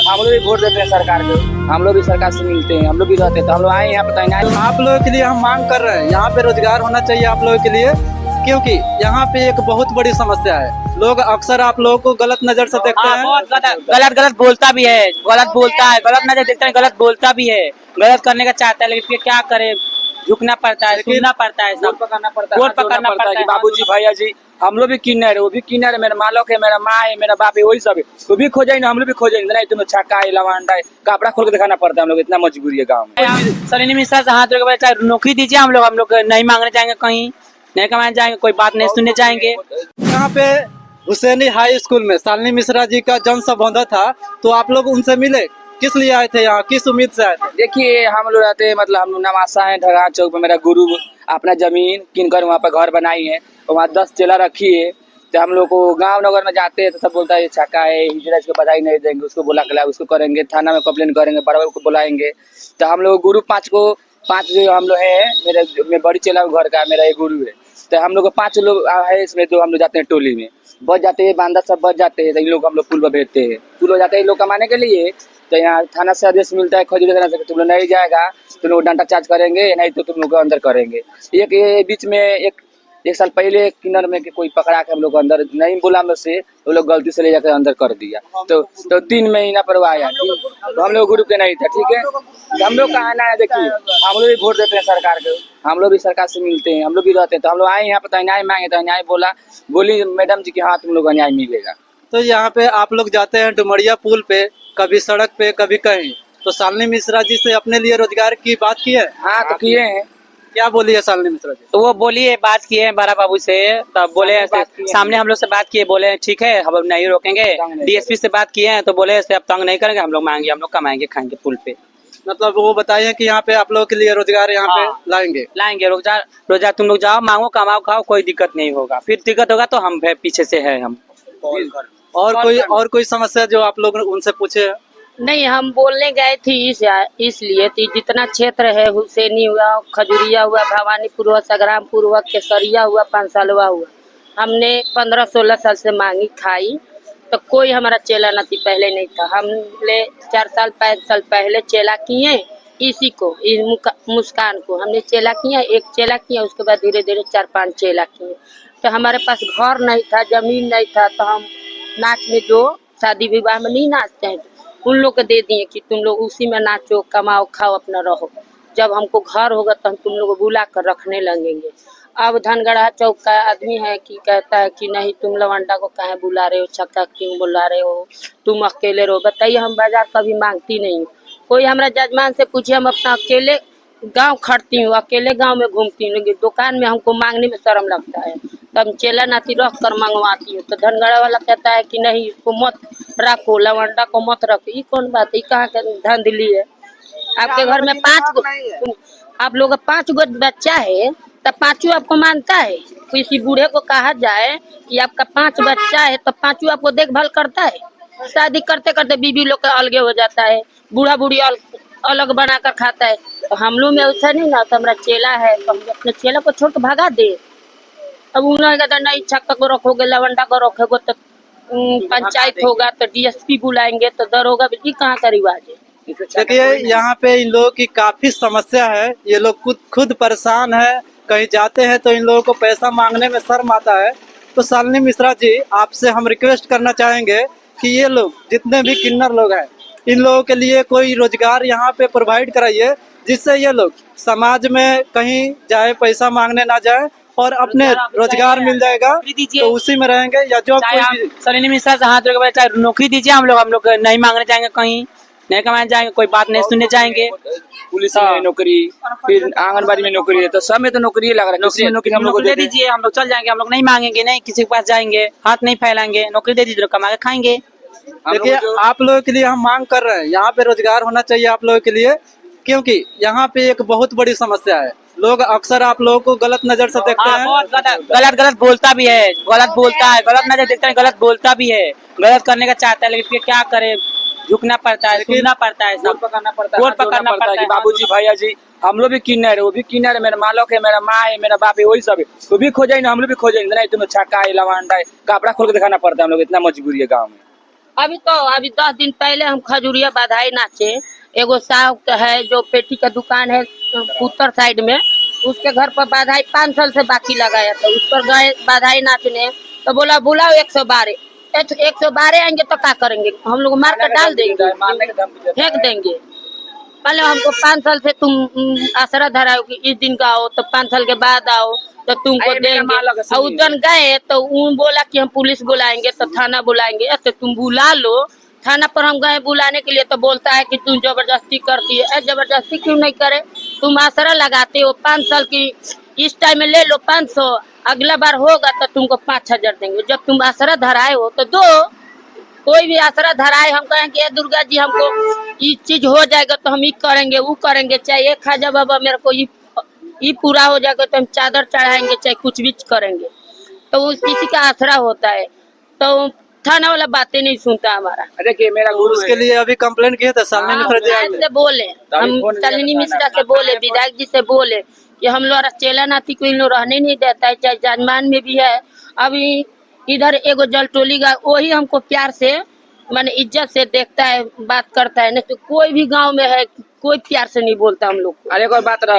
हम लोग भी वोट देते हैं सरकार को, हम लोग भी सरकार से मिलते हैं, हम लोग भी रहते हैं, तो हम लोग आए यहाँ बताएंगे। आप लोगों के लिए हम मांग कर रहे हैं, यहाँ पे रोजगार होना चाहिए आप लोगों के लिए, क्योंकि यहाँ पे एक बहुत बड़ी समस्या है। लोग अक्सर आप लोगों को गलत नजर से देखते हैं। बहुत गलत बोलता भी है, गलत बोलता है, गलत नजर देखता है, गलत बोलता भी है, गलत करने का चाहता है, लेकिन क्या करे, झुकना पड़ता है, सुनना पड़ता है, सब पकड़ना पड़ता है, वोट पकड़ना पड़ता है। बाबूजी भैया जी हम लोग भी किन्नर है, वो भी किन्नर है, मेरा मालक है, मेरा माँ है, मेरा बाप है, वही सब है, वो भी खोजेंगे, हम लोग भी खोजेंगे। नहीं तुम्हें छक्का है, लवांडा है, कपड़ा खोल के दिखाना पड़ता है, हम लोग इतना मजबूरी है गाँव में। सलीनी मिश्रा से हाथ जोड़ के बोला, चाहे नौकरी दीजिए, हम लोग नहीं मांगने जाएंगे, कहीं नहीं कमाने जाएंगे, कोई बात नहीं सुनने जाएंगे। यहाँ पे हुसैनी हाई स्कूल में शालिनी मिश्रा जी का जन्म संबोधन था, तो आप लोग उनसे मिले, किस लिए आए थे यहाँ, किस उम्मीद से आए थे? देखिए हम लोग रहते हैं, मतलब हम लोग नवासा है ढगा चौक पे, मेरा गुरु अपना जमीन किन कर वहाँ पर घर बनाई है, वहाँ 10 चेला रखी है। तो हम लोग को गांव नगर में जाते हैं तो सब बोलता है ये छक्का है, हिजड़ा, इसको बधाई नहीं देंगे, उसको बुला के लाए, उसको करेंगे, थाना में कंप्लेन करेंगे, बड़ा को बुलाएंगे। तो हम लोग गुरु पाँच जो हम लोग हैं, मेरे बड़ी चेला घर का मेरा एक गुरु है, तो हम लोग को 5 लोग है इसमें, जो हम लोग जाते हैं टोली में, बच जाते हैं, बांदा सब बच जाते हैं, तो इन लोग हम लोग पुल पर भेजते हैं, पुल हो जाते हैं लोग कमाने के लिए। तो यहाँ थाना से आदेश मिलता है, खजूरी थाना से, तुम लोग नहीं जाएगा तुम लोग डांटा चार्ज करेंगे, नहीं तो तुम लोग को अंदर करेंगे। एक ये बीच में एक साल पहले किन्नर में कोई पकड़ा के हम लोग अंदर नहीं बोला मुझसे, वो लोग गलती से ले जाकर अंदर कर दिया। तो 3 महीना पर वो आया, तो हम लोग ग्रुप के नहीं था, ठीक है। तो हम लोग का आना है, देखिए हम लोग भी वोट देते हैं सरकार को, हम लोग भी सरकार से मिलते हैं, हम लोग भी रहते हैं, तो हम लोग आए यहाँ पर न्याय मांगे, तो न्याय बोली मैडम जी की हाँ तुम लोग को न्याय मिलेगा। तो यहाँ पे आप लोग जाते हैं डुमरिया पुल पे, कभी सड़क पे, कभी कहीं, तो शालिनी मिश्रा जी से अपने लिए रोजगार की बात की है? हाँ तो किए हैं। क्या बोली है शालिनी मिश्रा जी? तो वो बोली है, बात किए हैं बड़ा बाबू से, तब बोले सामने हम लोग से बात किए, बोले ठीक है हम नहीं रोकेंगे। डीएसपी से बात किए हैं तो बोले ऐसे अब तंग नहीं करेंगे, हम लोग मांगे, हम लोग कमाएंगे खाएंगे पुल पे। मतलब वो बताइए कि यहाँ पे आप लोगों के लिए रोजगार यहाँ पे लाएंगे रोजगार तुम लोग जाओ, मांगो, कमाओ, खाओ, कोई दिक्कत नहीं होगा, फिर दिक्कत होगा तो हम पीछे से है हम। और कोई समस्या जो आप लोग उनसे पूछे है? नहीं, हम बोलने गए थे इसलिए कि जितना क्षेत्र है, हुसैनी हुआ, खजुरिया हुआ, भवानीपुर हुआ, संग्रामपुर हुआ, केसरिया हुआ, पांचसालवा हुआ, हमने 15-16 साल से मांगी खाई, तो कोई हमारा चेला नहीं पहले नहीं था। हमने 4-5 साल पहले चेला किए, इसी को मुस्कान को हमने चेला किया, एक चेला किया, उसके बाद धीरे धीरे 4-5 चेला किए। तो हमारे पास घर नहीं था, जमीन नहीं था, तो हम नाच में जो शादी विवाह में नहीं नाचते हैं, उन लोग को दे दिए कि तुम लोग उसी में नाचो, कमाओ, खाओ, अपना रहो, जब हमको घर होगा तो हम तुम लोग को बुला कर रखने लगेंगे। अब धनगढ़ा चौक का आदमी है कि कहता है कि नहीं तुम लवंडा को काहे बुला रहे हो, छक्का क्यों बुला रहे हो, तुम अकेले रहो। बताइए, हम बाजार कभी मांगती नहीं हूँ, कोई हमारा जजमान से पूछे, हम अपना अकेले गांव खड़ती हूँ, अकेले गांव में घूमती हूँ, लेकिन दुकान में हमको मांगने में शर्म लगता है, तो हम चेला नाती रख कर मंगवाती हूँ। तो धनगढ़ा वाला कहता है कि नहीं इसको मत रखो, लवंडा को मत रखो। ये कौन बात है, कहाँ का धांधली है? आपके घर में 5 गो, आप लोग 5 गो बच्चा है, तब 5 आपको मानता है? किसी बूढ़े को कहा जाए कि आपका 5 बच्चा है तो 5 आपको देखभाल करता है? शादी करते करते बीबी लोग का अलगे हो जाता है, बूढ़ा बूढ़ी अलग बनाकर खाता है। तो हम लोग में ऐसा नहीं ना, तो हमारा चेला है तो हम अपने चेला को छोड़ के भगा दे। अब उन्होंने नहीं छक्का को रखोगे, लवंडा को रखोगे तो पंचायत होगा, तो डीएसपी बुलाएंगे, तो दर होगा, ये कहाँ का रिवाज है? देखिए यहाँ पे इन लोगों की काफी समस्या है, ये लोग खुद परेशान है, कहीं जाते हैं तो इन लोगों को पैसा मांगने में शर्म आता है। तो शालिनी मिश्रा जी, आपसे हम रिक्वेस्ट करना चाहेंगे कि ये लोग जितने भी किन्नर लोग हैं, इन लोगों के लिए कोई रोजगार यहाँ पे प्रोवाइड कराइए, जिससे ये लोग समाज में कहीं जाए, पैसा मांगने ना जाए, और अपने रोजगार मिल जाएगा तो उसी में रहेंगे। या जो सलीनी मिश्रा से हाथ जोड़ के बोला, चाहे नौकरी दीजिए, हम लोग नहीं मांगने जाएंगे, कहीं नहीं कमाने जाएंगे, कोई बात नहीं सुनने जाएंगे। पुलिस में नौकरी, फिर आंगनबाड़ी में नौकरी है, तो सब में तो नौकरी लग रहा है, नौकरी हम लोग को दे दीजिए, हम लोग चल जाएंगे, हम लोग नहीं मांगेंगे, नहीं किसी के पास जाएंगे, हाथ नहीं फैलाएंगे, नौकरी दे दीजिए, कमा के खाएंगे। देखिए आप लोगों के लिए हम मांग कर रहे हैं, यहाँ पे रोजगार होना चाहिए आप लोगों के लिए, क्योंकि यहाँ पे एक बहुत बड़ी समस्या है। लोग अक्सर आप लोगों को गलत नजर से देखते हैं। बहुत गलत बोलता भी है, गलत बोलता है, गलत नजर देखता है, गलत बोलता भी है, गलत करने का चाहता है, लेकिन क्या करे, झुकना पड़ता है, सुनना पड़ता है, सब पकड़ना पड़ता है। बाबूजी भैया जी हम लोग भी किन्नर है, वो भी किन्नर है, मेरा मालक है, मेरा माँ है, मेरा बाप है, वही सब है, वो भी खोजेंगे, हम लोग भी खोजेंगे। नहीं तुम्हें छक्का है, लवांडा है, कपड़ा खोल के दिखाना पड़ता है, हम लोग इतना मजबूरी है गाँव में। अभी 10 दिन पहले हम खजूरिया बधाई नाचे। एगो साहब है जो पेटी का दुकान है उत्तर साइड में, उसके घर पर बधाई 5 साल से बाकी लगाया था। उस पर गए बधाई नाचने तो बोला बुलाओ 112। 112 आएंगे तो क्या करेंगे, हम लोग मार कर डाल देंगे, मारने के दम पे फेंक देंगे। पहले हमको 5 साल से तुम आसरा धराओ कि इस दिन का आओ, तो 5 साल के बाद आओ तो तुमको अरे मेरा देंगे। माँ लगा और उस दिन गए तो उन बोला कि हम पुलिस बुलाएंगे, तो थाना बुलाएंगे। तो तुम बुला लो। थाना पर हम गए बुलाने के लिए तो बोलता है कि तुम जबरदस्ती करती है। जबरदस्ती क्यों नहीं करे, तुम आसरा लगाते हो 5 साल की, इस टाइम में ले लो 500, अगला बार होगा तो तुमको 5,000 देंगे। जब तुम आसरा धराए हो तो दो। कोई भी आसरा धराए, हम कहेंगे "ए दुर्गा जी हमको ये चीज हो जाएगा तो हम ये करेंगे वो करेंगे, चाहे एक खाजा बाबा मेरे को ये पूरा हो जाएगा तो हम चादर चढ़ाएंगे, चाहे कुछ भी करेंगे"। तो वो किसी का आसरा होता है तो थाना वाला बातें नहीं सुनता हमारा। देखिए मेरा गुरु उसके है। लिए अभी कंप्लेंट किए थे शालिनी मिश्रा जी विधायक से बोले, हम शालिनी मिश्रा से बोले, विधायक जी से बोले कि हम लोग चेला नाती को इन लोग रहने नहीं देता है, चाहे जानमान में भी है। अभी इधर एगो जलटोली का वही हमको प्यार से माने इज्जत से देखता है, बात करता है, नहीं तो कोई भी गांव में है कोई प्यार से नहीं बोलता हम लोग को। अरे एक और बात रह